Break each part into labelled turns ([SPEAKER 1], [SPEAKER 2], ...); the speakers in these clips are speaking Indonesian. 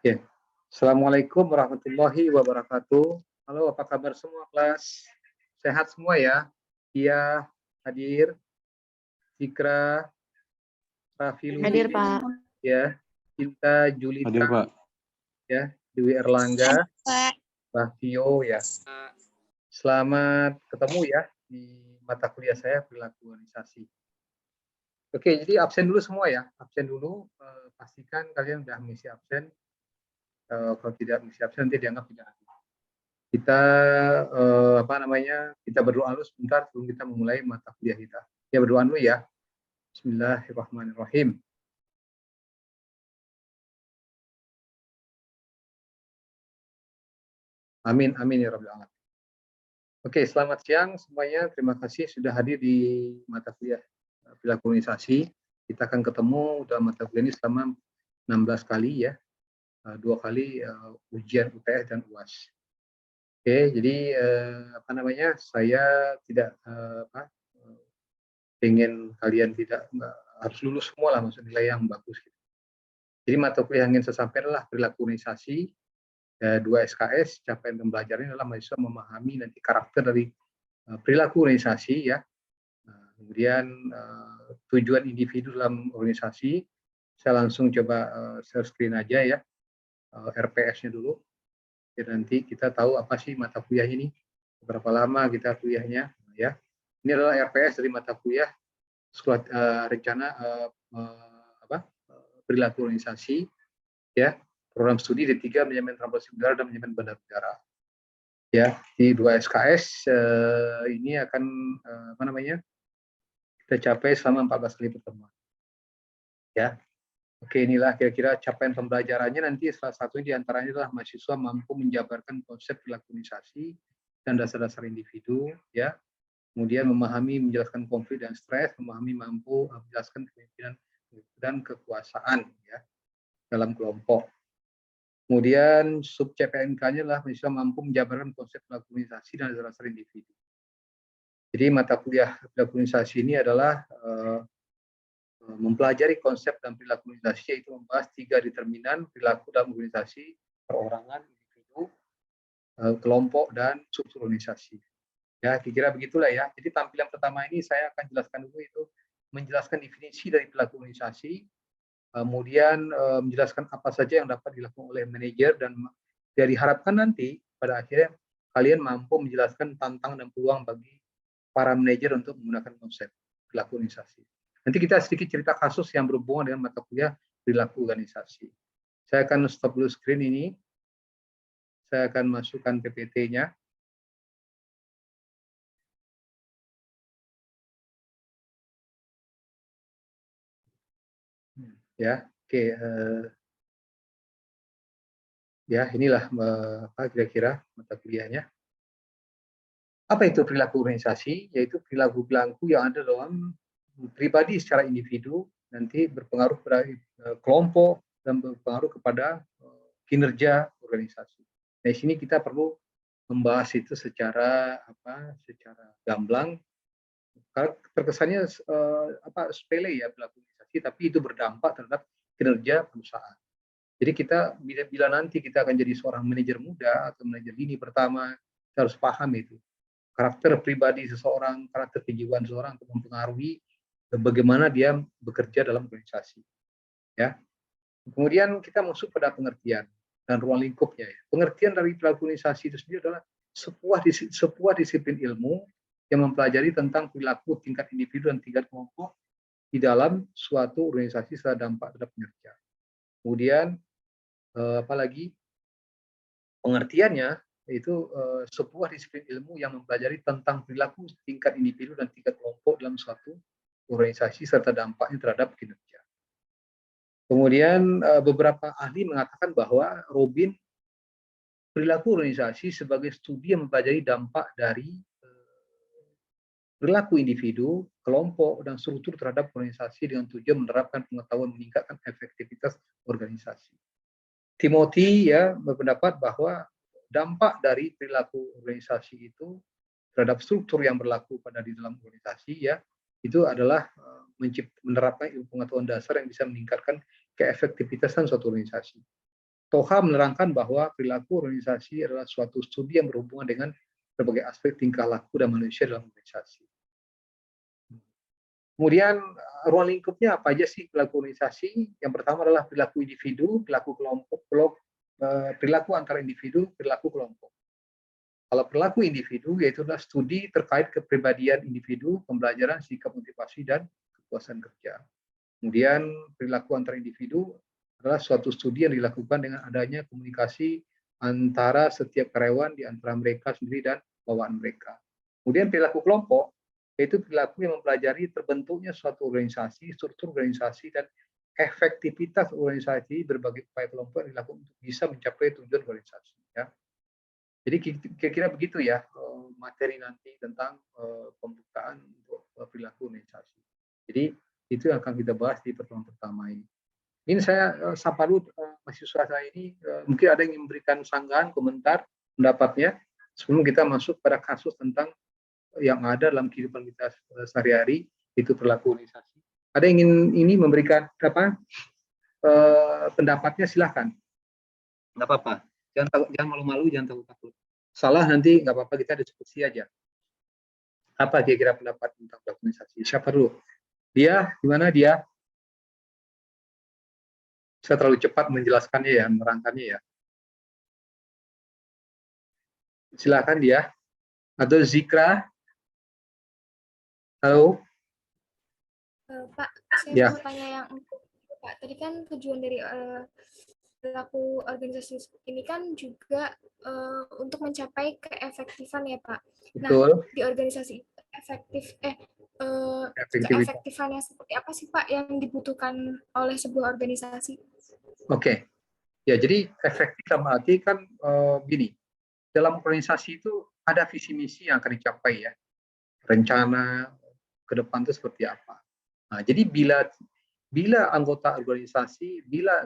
[SPEAKER 1] Ya. Assalamualaikum warahmatullahi wabarakatuh. Halo, apa kabar semua kelas? Sehat semua ya? Iya, hadir. Fikra, Raffi
[SPEAKER 2] Hadir,
[SPEAKER 1] Ludi,
[SPEAKER 2] Pak.
[SPEAKER 1] ya, Cinta,
[SPEAKER 3] Hadir,
[SPEAKER 1] Julita,
[SPEAKER 3] Pak.
[SPEAKER 1] ya, Dewi Erlangga, Bahfio, ya. Selamat ketemu ya di mata kuliah saya perilaku organisasi. Oke, jadi absen dulu semua ya, absen dulu. Pastikan kalian sudah mengisi absen. Kalau tidak mengisi absen nanti dianggap tidak hadir. Kita kita berdoa dulu sebentar sebelum kita memulai mata kuliah kita. Ya, berdoa dulu ya. Bismillahirrahmanirrahim. Amin, amin ya rabbal alamin. Oke, selamat siang semuanya. Terima kasih sudah hadir di mata kuliah perilaku organisasi. Kita akan ketemu dalam mata kuliah ini selama 16 kali ya. 2 kali ujian UTS dan UAS. Oke, jadi saya tidak pengen kalian tidak harus lulus semua lah, maksud nilai yang bagus. Jadi mata kuliah yang ingin saya sampaikan adalah perilaku organisasi, 2 SKS, capaian pembelajaran adalah mahasiswa memahami nanti karakter dari perilaku organisasi ya. Kemudian tujuan individu dalam organisasi, saya langsung coba share screen aja ya, RPS-nya dulu. Jadi nanti kita tahu apa sih mata kuliah ini, berapa lama kita kuliahnya ya. Ini adalah RPS dari mata kuliah rencana perilaku organisasi ya, program studi D3 manajemen transportasi udara dan manajemen bandar udara. Ya, di 2 SKS ini akan kita capai selama 14 kali pertemuan. Ya. Oke, inilah kira-kira capaian pembelajarannya. Nanti salah satunya diantaranya adalah mahasiswa mampu menjabarkan konsep perilaku organisasi dan dasar-dasar individu, ya. Kemudian memahami menjelaskan konflik dan stres, memahami mampu menjelaskan kepemimpinan dan kekuasaan ya dalam kelompok. Kemudian sub CPNK-nya adalah mahasiswa mampu menjabarkan konsep perilaku organisasi dan dasar-dasar individu. Jadi mata kuliah perilaku organisasi ini adalah mempelajari konsep dan perilaku organisasi, yaitu membahas 3 determinan perilaku dalam organisasi, perorangan, individu, kelompok, dan struktur organisasi. Ya, kira-kira begitulah ya. Jadi tampilan pertama ini saya akan jelaskan dulu itu menjelaskan definisi dari perilaku organisasi, kemudian menjelaskan apa saja yang dapat dilakukan oleh manajer dan diharapkan nanti pada akhirnya kalian mampu menjelaskan tantangan dan peluang bagi para manajer untuk menggunakan konsep perilaku organisasi. Nanti kita sedikit cerita kasus yang berhubungan dengan mata kuliah perilaku organisasi. Saya akan stop dulu screen ini. Saya akan masukkan PPT-nya. Ya, oke. Ya, inilah kira-kira mata kuliahnya. Apa itu perilaku organisasi? Yaitu perilaku-perilaku yang ada dalam pribadi secara individu, nanti berpengaruh pada kelompok dan berpengaruh kepada kinerja organisasi. Nah, di sini kita perlu membahas itu secara gamblang. Terkesannya sepele ya perilaku organisasi, tapi itu berdampak terhadap kinerja perusahaan. Jadi kita bila nanti kita akan jadi seorang manajer muda atau manajer lini pertama, kita harus paham itu karakter pribadi seseorang, karakter kejiwaan seseorang untuk mempengaruhi bagaimana dia bekerja dalam organisasi. Ya. Kemudian kita masuk pada pengertian dan ruang lingkupnya. Ya. Pengertian dari perilaku organisasi itu sendiri adalah sebuah disiplin ilmu yang mempelajari tentang perilaku tingkat individu dan tingkat kelompok di dalam suatu organisasi secara dampak terhadap kinerja. Kemudian apalagi pengertiannya yaitu sebuah disiplin ilmu yang mempelajari tentang perilaku tingkat individu dan tingkat kelompok dalam suatu organisasi serta dampaknya terhadap kinerja. Kemudian beberapa ahli mengatakan bahwa Robin perilaku organisasi sebagai studi yang mempelajari dampak dari perilaku individu, kelompok, dan struktur terhadap organisasi dengan tujuan menerapkan pengetahuan meningkatkan efektivitas organisasi. Timothy ya berpendapat bahwa dampak dari perilaku organisasi itu terhadap struktur yang berlaku pada di dalam organisasi ya itu adalah menerapkan ilmu pengetahuan dasar yang bisa meningkatkan keefektivitasan suatu organisasi. TOHA menerangkan bahwa perilaku organisasi adalah suatu studi yang berhubungan dengan berbagai aspek tingkah laku dan manusia dalam organisasi. Kemudian ruang lingkupnya apa aja sih perilaku organisasi? Yang pertama adalah perilaku individu, perilaku kelompok, perilaku antara individu, perilaku kelompok. Kalau perilaku individu yaitu adalah studi terkait kepribadian individu, pembelajaran, sikap, motivasi, dan kepuasan kerja. Kemudian perilaku antara individu adalah suatu studi yang dilakukan dengan adanya komunikasi antara setiap karyawan di antara mereka sendiri dan bawaan mereka. Kemudian perilaku kelompok yaitu perilaku yang mempelajari terbentuknya suatu organisasi, struktur organisasi, dan efektivitas organisasi berbagai upaya kelompok yang dilakukan untuk bisa mencapai tujuan organisasi. Ya. Jadi kira-kira begitu ya materi nanti tentang pembukaan untuk perilaku organisasi. Jadi itu yang akan kita bahas di pertemuan pertama ini. Ini saya sapa dulu mahasiswa saya ini, mungkin ada yang memberikan sanggahan, komentar, pendapatnya sebelum kita masuk pada kasus tentang yang ada dalam kehidupan kita sehari-hari, itu perilaku organisasi. Ada yang ingin ini memberikan apa pendapatnya, silahkan. Nggak apa-apa, jangan malu-malu, jangan takut-takut. Salah nanti nggak apa-apa, kita diskusi aja. Apa kira-kira pendapat tentang organisasi? Siapa dulu? Dia, gimana dia? Saya terlalu cepat menjelaskannya ya, menerangkannya ya. Silakan dia. Atau Zikra. Halo.
[SPEAKER 2] Pak, saya
[SPEAKER 1] Ya.
[SPEAKER 2] mau tanya yang Pak. Tadi kan tujuan dari perilaku organisasi ini kan juga untuk mencapai keefektifan ya Pak.
[SPEAKER 1] Betul.
[SPEAKER 2] Nah, di organisasi keefektifannya seperti apa sih Pak yang dibutuhkan oleh sebuah organisasi?
[SPEAKER 1] Oke. Ya, jadi efektif sama arti kan gini. Dalam organisasi itu ada visi misi yang akan dicapai ya. Rencana ke depan itu seperti apa. Nah, jadi bila anggota organisasi, bila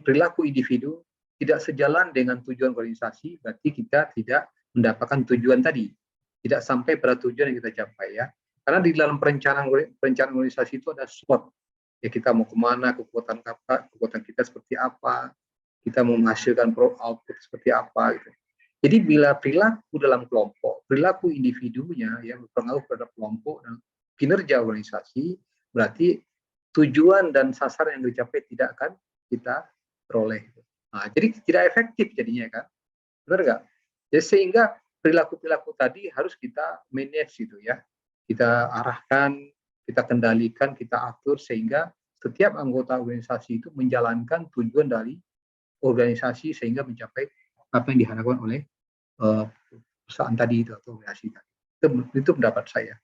[SPEAKER 1] perilaku individu tidak sejalan dengan tujuan organisasi, berarti kita tidak mendapatkan tujuan tadi, tidak sampai pada tujuan yang kita capai ya. Karena di dalam perencanaan organisasi itu ada SWOT. Ya, kita mau kemana, kekuatan kita seperti apa, kita mau menghasilkan output seperti apa gitu. Jadi bila perilaku dalam kelompok, perilaku individunya yang berpengaruh terhadap kelompok dan kinerja organisasi, berarti tujuan dan sasaran yang dicapai tidak akan kita peroleh. Nah, jadi tidak efektif jadinya kan, benar nggak? Jadi sehingga perilaku-perilaku tadi harus kita manage gitu ya, kita arahkan, kita kendalikan, kita atur sehingga setiap anggota organisasi itu menjalankan tujuan dari organisasi sehingga mencapai apa yang diharapkan oleh perusahaan tadi itu atau organisasi tadi. Itu pendapat saya.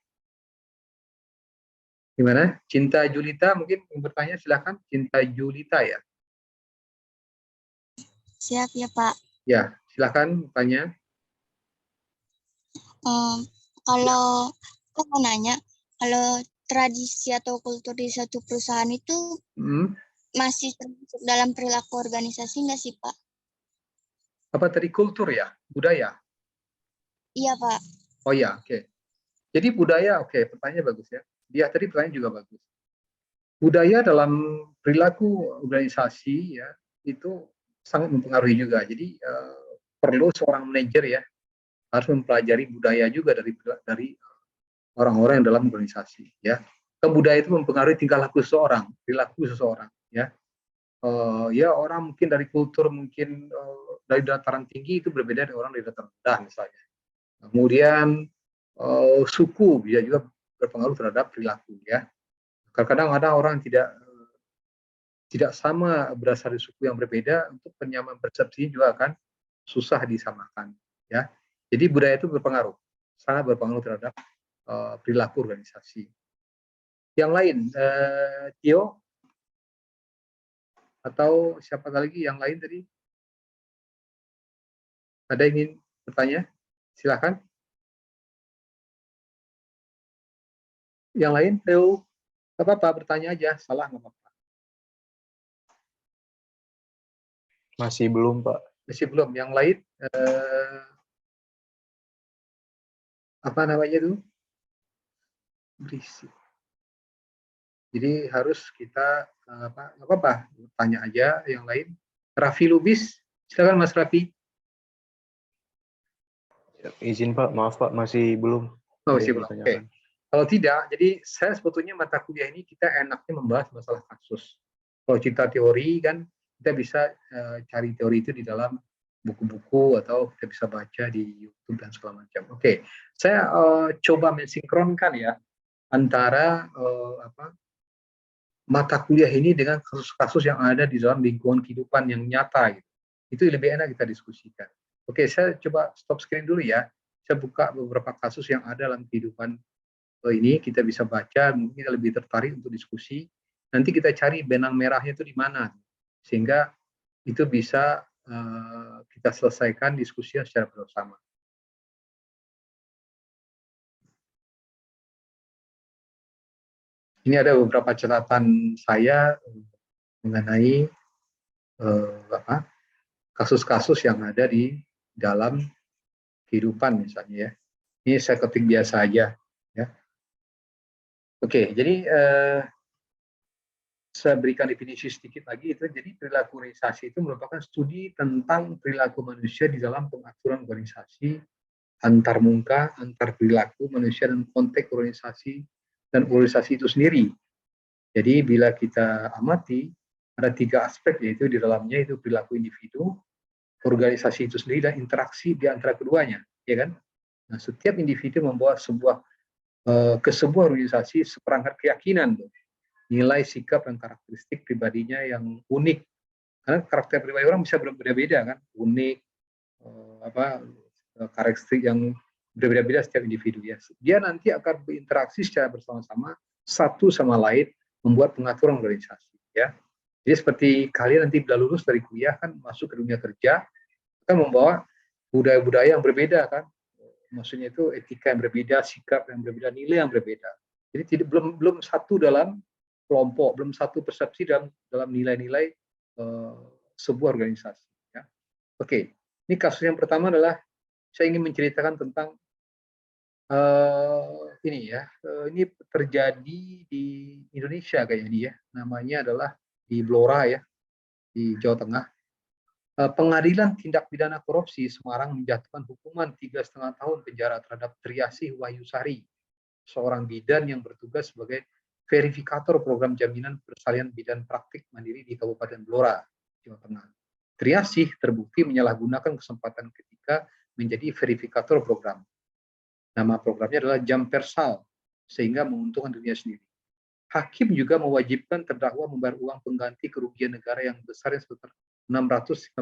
[SPEAKER 1] Gimana? Cinta Julita mungkin yang bertanya, silakan. Cinta Julita ya.
[SPEAKER 3] Siap ya Pak.
[SPEAKER 1] Ya, silakan tanya.
[SPEAKER 3] Kalau aku mau nanya, kalau tradisi atau kultur di satu perusahaan itu masih termasuk dalam perilaku organisasi nggak sih Pak?
[SPEAKER 1] Apa tadi, kultur ya? Budaya?
[SPEAKER 3] Iya Pak.
[SPEAKER 1] Oh ya, oke. Jadi budaya, oke, pertanyaannya bagus ya. Dia tadi pertanyaan juga bagus. Budaya dalam perilaku organisasi ya itu sangat mempengaruhi juga. Jadi perlu seorang manajer ya harus mempelajari budaya juga dari orang-orang yang dalam organisasi ya. Budaya itu mempengaruhi tingkah laku seseorang, perilaku seseorang ya. Ya orang mungkin dari kultur mungkin dari dataran tinggi itu berbeda dari orang dari dataran rendah misalnya. Kemudian suku bisa juga berpengaruh terhadap perilaku ya. Kadang-kadang ada orang tidak sama berasal dari suku yang berbeda, untuk penyamaan persepsi juga akan susah disamakan ya. Jadi budaya itu berpengaruh, sangat berpengaruh terhadap perilaku organisasi. Yang lain, Tio atau siapa lagi yang lain tadi? Ada yang ingin bertanya? Silakan. Yang lain, Teo, apa-apa, bertanya aja, salah nggak apa-apa.
[SPEAKER 4] Masih belum, Pak.
[SPEAKER 1] Masih belum. Yang lain, apa namanya itu? Berisik. Jadi harus kita nggak apa-apa, tanya aja yang lain. Raffi Lubis, silakan Mas Raffi.
[SPEAKER 4] Izin Pak, maaf Pak, masih belum.
[SPEAKER 1] Oh,
[SPEAKER 4] Ada
[SPEAKER 1] masih
[SPEAKER 4] yang
[SPEAKER 1] belum. Oke.
[SPEAKER 4] ditanyakan.
[SPEAKER 1] Kalau tidak, jadi saya sebetulnya mata kuliah ini kita enaknya membahas masalah kasus. Kalau kita teori kan, kita bisa cari teori itu di dalam buku-buku atau kita bisa baca di YouTube dan segala macam. Oke, saya coba mensinkronkan ya antara mata kuliah ini dengan kasus-kasus yang ada di dalam lingkungan kehidupan yang nyata. Gitu. Itu lebih enak kita diskusikan. Oke, saya coba stop screen dulu ya. Saya buka beberapa kasus yang ada dalam kehidupan ini, kita bisa baca, mungkin kita lebih tertarik untuk diskusi. Nanti kita cari benang merahnya itu di mana, sehingga itu bisa kita selesaikan diskusinya secara bersama. Ini ada beberapa catatan saya mengenai kasus-kasus yang ada di dalam kehidupan misalnya ya. Ini saya ketik biasa aja ya. Oke, jadi saya berikan definisi sedikit lagi itu. Jadi perilaku organisasi itu merupakan studi tentang perilaku manusia di dalam pengaturan organisasi, antar muka, antar perilaku manusia dan konteks organisasi dan organisasi itu sendiri. Jadi bila kita amati ada 3 aspek, yaitu di dalamnya itu perilaku individu, organisasi itu sendiri, dan interaksi di antara keduanya, ya kan? Nah, setiap individu membawa ke sebuah organisasi seperangkat keyakinan, nilai, sikap, dan karakteristik pribadinya yang unik. Karena karakter pribadi orang bisa berbeda-beda kan, unik, karakteristik yang berbeda-beda setiap individu ya. Dia nanti akan berinteraksi secara bersama-sama satu sama lain, membuat pengaturan organisasi ya. Jadi seperti kalian nanti bila lulus dari kuliah kan masuk ke dunia kerja, kan membawa budaya-budaya yang berbeda kan. Maksudnya itu etika yang berbeda, sikap yang berbeda, nilai yang berbeda. Jadi belum satu dalam kelompok, belum satu persepsi dalam nilai-nilai sebuah organisasi. Ya. Oke, ini kasus yang pertama adalah saya ingin menceritakan tentang ini ya. Ini terjadi di Indonesia kayaknya ini ya. Namanya adalah di Blora ya, di Jawa Tengah. Pengadilan Tindak Pidana Korupsi Semarang menjatuhkan hukuman 3,5 tahun penjara terhadap Triasih Wahyusari, seorang bidan yang bertugas sebagai verifikator program jaminan persalinan bidan praktik mandiri di Kabupaten Blora, Jawa Tengah. Triasih terbukti menyalahgunakan kesempatan ketika menjadi verifikator program. Nama programnya adalah Jampersal, sehingga menguntungkan dirinya sendiri. Hakim juga mewajibkan terdakwa membayar uang pengganti kerugian negara yang besar yang sebesar 655,5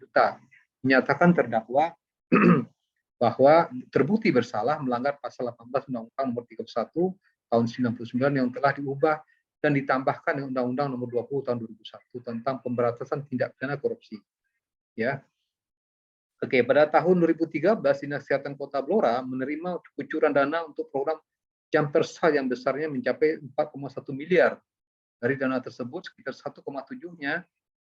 [SPEAKER 1] juta. Menyatakan terdakwa bahwa terbukti bersalah melanggar pasal 18 Undang-Undang Nomor 31 Tahun 99 yang telah diubah dan ditambahkan dengan Undang-Undang Nomor 20 Tahun 2001 tentang pemberantasan tindak pidana korupsi. Ya. Oke, pada tahun 2013 Dinas Kesehatan Kota Blora menerima kucuran dana untuk program Jampersal yang besarnya mencapai 4,1 miliar. Dari dana tersebut sekitar 1,7-nya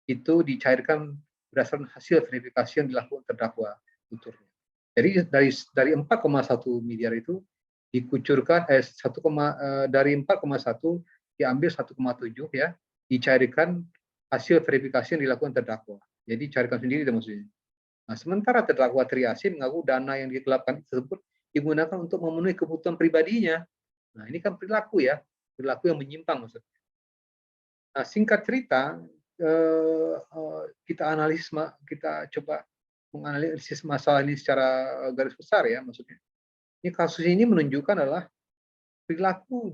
[SPEAKER 1] itu dicairkan berdasarkan hasil verifikasi yang dilakukan terdakwa tuturnya. Jadi dari 4,1 miliar itu dikucurkan dari 4,1 diambil 1,7 ya, dicairkan hasil verifikasi yang dilakukan terdakwa. Jadi cairkan sendiri maksudnya. Nah, sementara terdakwa Triasih mengaku dana yang digelapkan tersebut digunakan untuk memenuhi kebutuhan pribadinya. Nah, ini kan perilaku ya, perilaku yang menyimpang maksudnya. Nah, singkat cerita, kita coba menganalisis masalah ini secara garis besar ya, maksudnya. Ini kasus ini menunjukkan adalah perilaku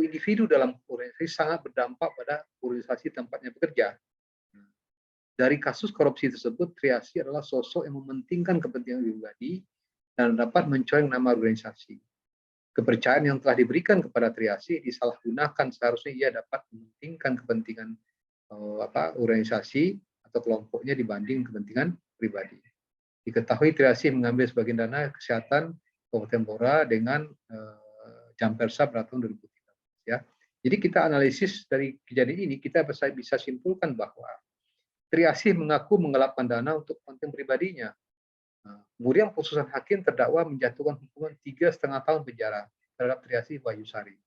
[SPEAKER 1] individu dalam organisasi sangat berdampak pada organisasi tempatnya bekerja. Dari kasus korupsi tersebut, Triasih adalah sosok yang mementingkan kepentingan pribadi dan dapat mencoreng nama organisasi. Kepercayaan yang telah diberikan kepada Triasih disalahgunakan, seharusnya ia dapat mementingkan kepentingan organisasi atau kelompoknya dibanding kepentingan pribadi. Diketahui Triasih mengambil sebagian dana kesehatan Kabupaten Blora dengan Jampersal pada tahun 2013. Ya. Jadi kita analisis dari kejadian ini, kita bisa simpulkan bahwa Triasih mengaku menggelapkan dana untuk kepentingan pribadinya. Nah, kemudian putusan hakim terdakwa menjatuhkan hukuman 3,5 tahun penjara terhadap Triasih Wahyusari.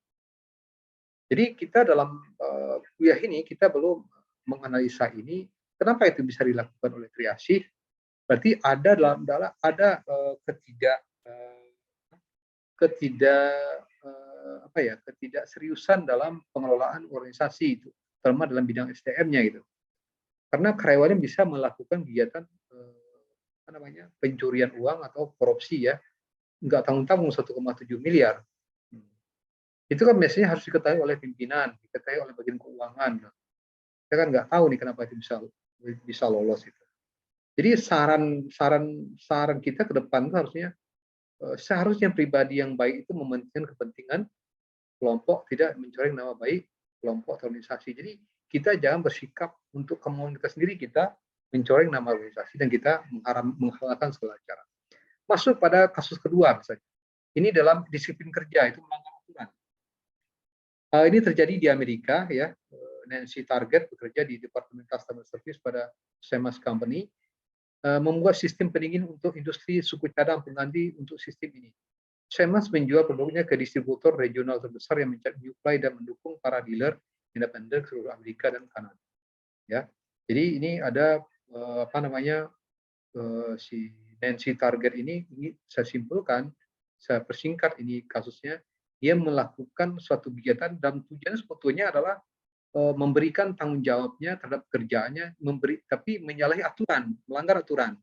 [SPEAKER 1] Jadi kita dalam kuliah ini kita belum menganalisa ini, kenapa itu bisa dilakukan oleh triasi? Berarti ada ada ketidakseriusan dalam pengelolaan organisasi itu, terutama dalam bidang SDM-nya gitu. Karena karyawannya bisa melakukan kegiatan pencurian uang atau korupsi ya, nggak tanggung-tanggung 1,7 miliar. Itu kan biasanya harus diketahui oleh pimpinan, diketahui oleh bagian keuangan. Kita kan nggak tahu nih kenapa itu bisa lolos itu. Jadi saran kita ke depan itu harusnya seharusnya pribadi yang baik itu mementingkan kepentingan kelompok, tidak mencoreng nama baik kelompok atau organisasi. Jadi kita jangan bersikap untuk kemauan kita sendiri, kita mencoreng nama organisasi dan kita menghalalkan segala cara. Masuk pada kasus kedua misalnya. Ini dalam disiplin kerja itu melanggar aturan. Ini terjadi di Amerika ya. Nancy Target bekerja di Departemen Customer Service pada Siemens Company, membuat sistem pendingin untuk industri suku cadang pengganti untuk sistem ini. Siemens menjual produknya ke distributor regional terbesar yang menyuplai dan mendukung para dealer independen ke seluruh Amerika dan Kanada. Ya, jadi ini ada si Nancy Target ini saya simpulkan, saya persingkat ini kasusnya, dia melakukan suatu kegiatan dan tujuannya sebetulnya adalah memberikan tanggung jawabnya terhadap kerjaannya, tapi menyalahi aturan, melanggar aturan.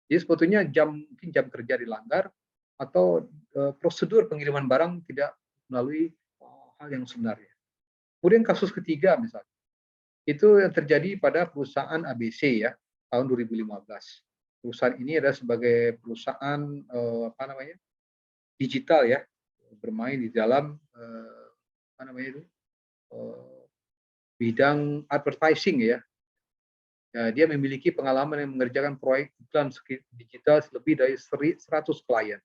[SPEAKER 1] Jadi sebetulnya mungkin jam kerja dilanggar atau prosedur pengiriman barang tidak melalui hal yang sebenarnya. Kemudian kasus ketiga misalnya, itu yang terjadi pada perusahaan ABC ya, tahun 2015. Perusahaan ini adalah sebagai perusahaan digital ya, bermain di dalam bidang advertising ya. Dia memiliki pengalaman yang mengerjakan proyek iklan digital lebih dari 100 klien.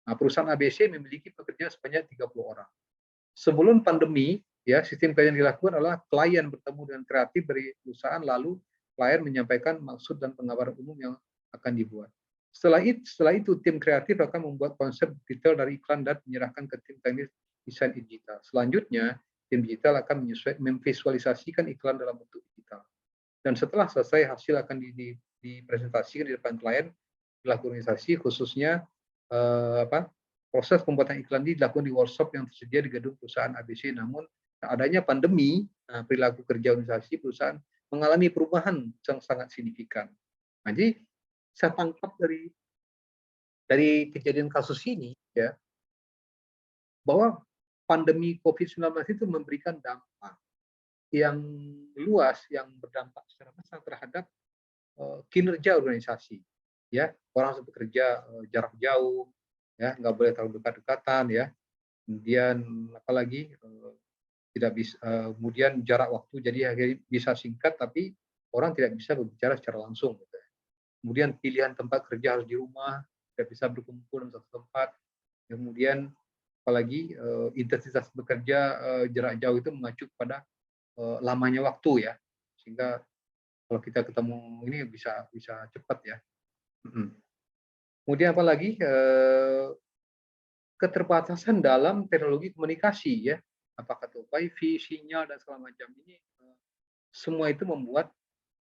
[SPEAKER 1] Nah, perusahaan ABC memiliki pekerja sebanyak 30 orang. Sebelum pandemi, ya sistem yang dilakukan adalah klien bertemu dengan kreatif dari perusahaan, lalu klien menyampaikan maksud dan penggambaran umum yang akan dibuat. Setelah itu tim kreatif akan membuat konsep detail dari iklan dan menyerahkan ke tim teknis desain digital. Selanjutnya, tim digital akan memvisualisasikan iklan dalam bentuk digital. Dan setelah selesai, hasil akan dipresentasikan di depan klien, pelaku organisasi, khususnya proses pembuatan iklan ini dilakukan di workshop yang tersedia di gedung perusahaan ABC. Namun adanya pandemi, perilaku kerja organisasi perusahaan mengalami perubahan yang sangat signifikan. Nah, jadi saya tangkap dari kejadian kasus ini ya, bahwa pandemi COVID-19 itu memberikan dampak yang luas, yang berdampak secara besar terhadap kinerja organisasi. Ya, orang harus bekerja jarak jauh, ya, nggak boleh terlalu dekat-dekatan, ya. Kemudian apalagi tidak bisa, kemudian jarak waktu jadi bisa singkat, tapi orang tidak bisa berbicara secara langsung. Gitu. Kemudian pilihan tempat kerja harus di rumah, tidak bisa berkumpul dalam satu tempat. Kemudian apalagi intensitas bekerja jarak jauh itu mengacu pada lamanya waktu ya, sehingga kalau kita ketemu ini bisa cepat ya. Kemudian apalagi keterbatasan dalam teknologi komunikasi ya, apakah itu wifi, sinyal dan segala macam ini, semua itu membuat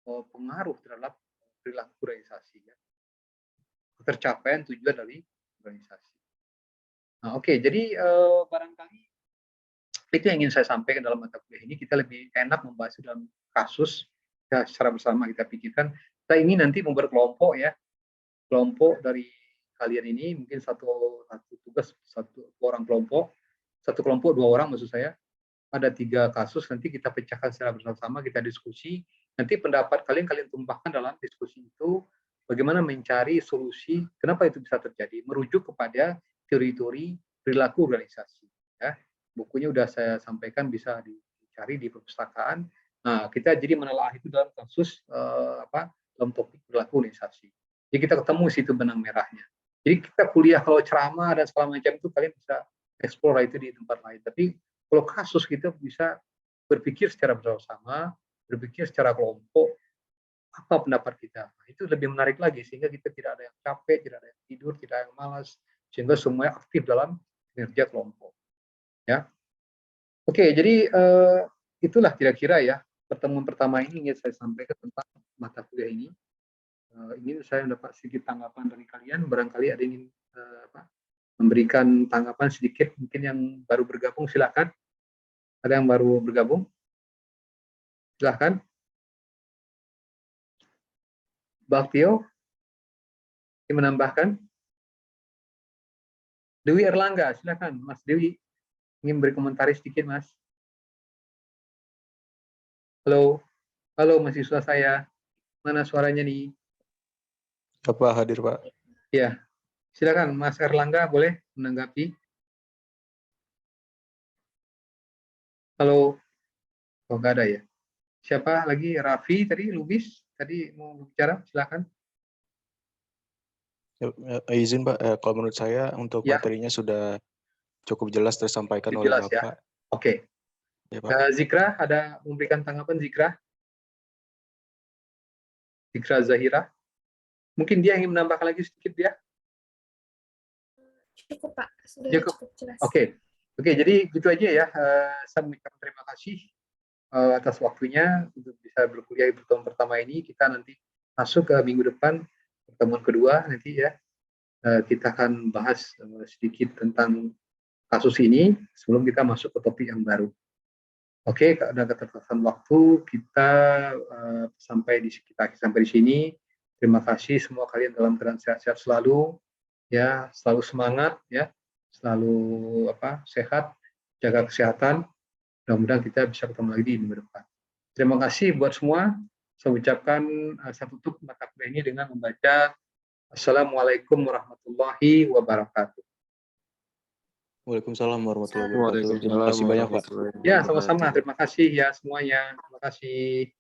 [SPEAKER 1] pengaruh terhadap perilaku organisasi ya, tercapaian tujuan dari organisasi. Nah, oke, jadi barangkali itu yang ingin saya sampaikan dalam mata kuliah ini. Kita lebih enak membahas dalam kasus ya, secara bersama kita pikirkan. Kita ingin nanti membuat kelompok ya, kelompok dari kalian ini mungkin satu tugas satu orang kelompok, satu kelompok 2 orang maksud saya. Ada 3 kasus, nanti kita pecahkan secara bersama-sama, kita diskusi. Nanti pendapat kalian tumpahkan dalam diskusi itu, bagaimana mencari solusi kenapa itu bisa terjadi, merujuk kepada teori-teori perilaku organisasi. Ya. Bukunya sudah saya sampaikan, bisa dicari di perpustakaan. Nah, kita jadi menelaah itu dalam kasus dalam topik perilaku organisasi. Jadi kita ketemu situ benang merahnya. Jadi kita kuliah kalau ceramah dan segala macam itu kalian bisa explore itu di tempat lain. Tapi kalau kasus kita bisa berpikir secara bersama, berpikir secara kelompok, apa pendapat kita. Nah, itu lebih menarik lagi sehingga kita tidak ada yang capek, tidak ada yang tidur, tidak ada yang malas, sehingga semuanya aktif dalam kinerja kelompok. Ya. Oke, jadi itulah kira-kira ya pertemuan pertama ini ingin saya sampaikan tentang mata kuliah ini. Ini saya mendapat sedikit tanggapan dari kalian. Barangkali ada yang ingin memberikan tanggapan sedikit. Mungkin yang baru bergabung silakan. Ada yang baru bergabung? Silakan. Baktio, ingin menambahkan? Dewi Erlangga, silakan Mas Dewi. Ingin berkomentari sedikit, Mas. Halo, halo mahasiswa saya. Mana suaranya nih?
[SPEAKER 4] Apa hadir Pak?
[SPEAKER 1] Ya, silakan Mas Erlangga boleh menanggapi. Halo, oh nggak ada ya. Siapa lagi? Raffi tadi, Lubis tadi mau bicara, silakan.
[SPEAKER 4] Izin Pak, kalau menurut saya untuk
[SPEAKER 1] Ya.
[SPEAKER 4] materinya sudah cukup jelas tersampaikan oleh
[SPEAKER 1] Jelas ya.
[SPEAKER 4] Bapak.
[SPEAKER 1] Oke.
[SPEAKER 4] Ya, Pak.
[SPEAKER 1] Zikra, ada memberikan tanggapan Zikra? Zikra Zahira? Mungkin dia ingin menambahkan lagi sedikit dia?
[SPEAKER 2] Cukup Pak, sudah
[SPEAKER 1] Cukup.
[SPEAKER 2] cukup jelas.
[SPEAKER 1] Oke, jadi gitu aja ya. Saya mengucapkan terima kasih atas waktunya untuk bisa berkuliah di pertemuan pertama ini. Kita nanti masuk ke minggu depan, pertemuan kedua nanti ya. Kita akan bahas sedikit tentang kasus ini sebelum kita masuk ke topik yang baru. Oke, karena keterbatasan waktu kita sampai di sini. Terima kasih semua kalian dalam keadaan sehat-sehat selalu, ya, selalu semangat, ya, selalu sehat, jaga kesehatan. Mudah-mudahan kita bisa ketemu lagi di minggu depan. Terima kasih buat semua. Saya ucapkan saya tutup mata kuliah ini dengan membaca Assalamualaikum warahmatullahi wabarakatuh.
[SPEAKER 4] Waalaikumsalam warahmatullahi wabarakatuh. Terima kasih banyak Pak.
[SPEAKER 1] Ya, sama-sama. Terima kasih ya semuanya. Terima kasih.